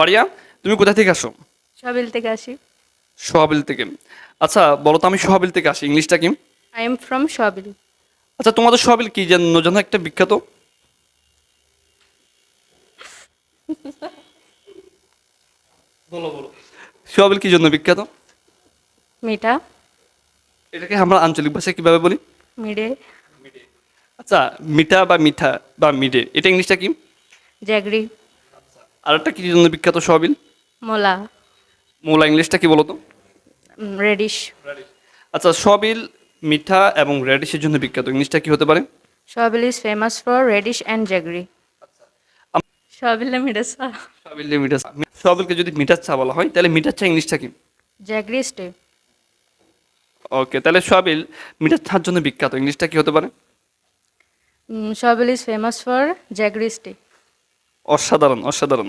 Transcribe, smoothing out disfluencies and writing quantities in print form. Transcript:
পারিয়া, তুমি কোথা থেকে আসো? সবিল থেকে আসি। সোহাবিল থেকে। আচ্ছা বলো তো, আমি সোহাবিল থেকে আসি, ইংলিশটা কি? আই এম ফ্রম সবিল। আচ্ছা তোমাদের সোহাবিল কি জন্য যেন একটা বিখ্যাত? বলো বলো, সোহাবিল কি জন্য বিখ্যাত? মিঠা। এটাকে আমরা আঞ্চলিক ভাষায় কিভাবে বলি? মিডে। আচ্ছা, মিঠা বা মিঠা বা মিডে, এটা ইংলিশটা কি? জ্যাগরি। আর একটা কি জন্য বিখ্যাত সোহাবিল? মোলা। মূলা, ইংলিশটা কি বলো তো? রেডিশ। আচ্ছা সোয়াবিল মিঠা এবং রেডিশের জন্য বিখ্যাত, ইংলিশটা কি হতে পারে? সবিল is famous for radish and jaggery. সবিল না মিঠা চা। সোয়াবিল মিঠা, সোয়াবিলকে যদি মিঠার চা বলা হয় তাহলে মিঠার চা ইংলিশটা কি? Jaggery stay. ওকে, তাহলে সোয়াবিল মিঠার চার জন্য বিখ্যাত, ইংলিশটা কি হতে পারে? সবিল is famous for jaggery stay. অসাধারণ অসাধারণ।